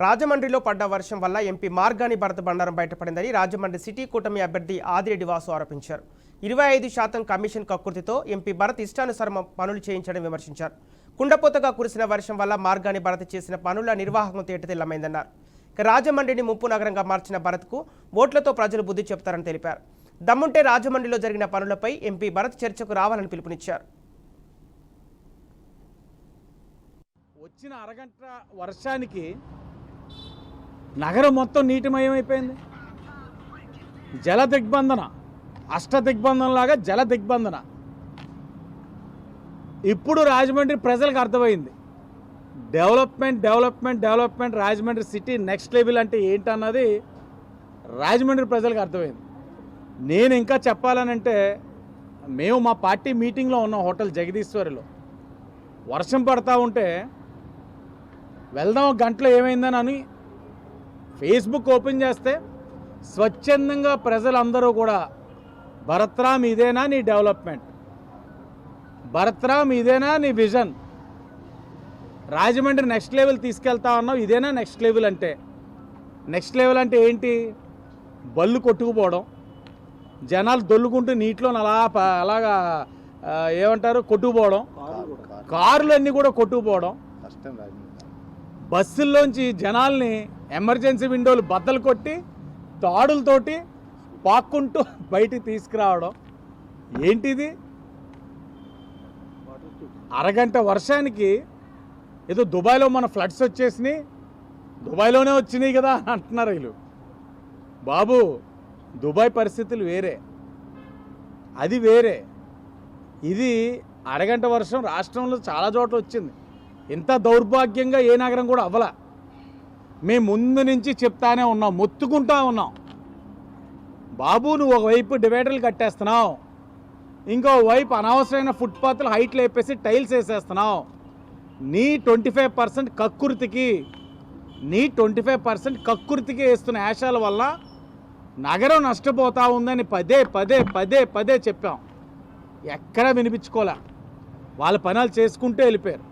రాజమండ్రిలో పడ్డ వర్షం వల్ల ఎంపీ మార్గాని భరత్ బండారం బయటపడిందని రాజమండ్రి సిటీ కూటమి అభ్యర్థి ఆదిరెడ్డి వాసు ఆరోపించారు. 25% కమిషన్ కక్కుర్తితో ఎంపీ భరత్ ఇష్టానుసారం పనులు చేయించడం విమర్శించారు. కుండపోతగా కురిసిన వర్షం వల్ల మార్గాని భరత్ చేసిన పనుల నిర్వాహకం తేటతెల్లమైందన్నారు. రాజమండ్రిని ముప్పు నగరంగా మార్చిన భరత్కు ఓట్లతో ప్రజలు బుద్ధి చెప్తారని తెలిపారు. దమ్ముంటే రాజమండ్రిలో జరిగిన పనులపై ఎంపీ భరత్ చర్చకు రావాలని పిలుపునిచ్చారు. వచ్చిన అరగంట వర్షానికి నగరం మొత్తం నీటిమయమైపోయింది. జల దిగ్బంధన, అష్ట దిగ్బంధనలాగా జల దిగ్బంధన. ఇప్పుడు రాజమండ్రి ప్రజలకు అర్థమైంది development development development Rajahmundry city next level అంటే ఏంటన్నది రాజమండ్రి ప్రజలకు అర్థమైంది. నేను ఇంకా చెప్పాలనంటే మేము మా పార్టీ మీటింగ్లో ఉన్నాం హోటల్ జగదీశ్వరిలో. వర్షం పడతా ఉంటే వెళ్దాం గంటలో ఏమైందని అని ఫేస్బుక్ ఓపెన్ చేస్తే స్వచ్ఛందంగా ప్రజలందరూ కూడా భరత్రామ్ ఇదేనా నీ డెవలప్మెంట్, భరత్రామ్ ఇదేనా నీ విజన్, రాజమండ్రి నెక్స్ట్ లెవెల్ తీసుకెళ్తా ఉన్నావు, ఇదేనా నెక్స్ట్ లెవెల్ అంటే. నెక్స్ట్ లెవెల్ అంటే ఏంటి? బళ్ళు కొట్టుకుపోవడం, జనాలు దొల్లుకుంటూ నీటిలో అలాగా ఏమంటారు కొట్టుకుపోవడం, కార్లు అన్నీ కూడా కొట్టుకుపోవడం, బస్సుల్లోంచి జనాల్ని ఎమర్జెన్సీ విండోలు బద్దలు కొట్టి తాడులతోటి పాక్కుంటూ బయటికి తీసుకురావడం. ఏంటిది? అరగంట వర్షానికి ఏదో దుబాయ్లో మన ఫ్లడ్స్ వచ్చేసినాయి, దుబాయ్లోనే వచ్చినాయి కదా అంటున్నారు వీళ్ళు. బాబు, దుబాయ్ పరిస్థితులు వేరే, అది వేరే. ఇది అరగంట వర్షం రాష్ట్రంలో చాలా చోట్ల వచ్చింది. ఇంత దౌర్భాగ్యంగా ఏ నగరం కూడా అవ్వలా. మేము ముందు నుంచి చెప్తానే ఉన్నాం, మొత్తుకుంటా ఉన్నాం. బాబు, నువ్వు ఒకవైపు డివైడర్లు కట్టేస్తున్నావు, ఇంకోవైపు అనవసరమైన ఫుట్పాత్లు హైట్లు వేపేసి టైల్స్ వేసేస్తున్నావు. నీ 25% కక్కుర్తికి, నీ 25% కక్కుర్తికి వేస్తున్న యాషాల వల్ల నగరం నష్టపోతా ఉందని పదే పదే పదే పదే చెప్పాం. ఎక్కడా వినిపించుకోలే. వాళ్ళ పనులు చేసుకుంటూ వెళ్ళిపోయారు.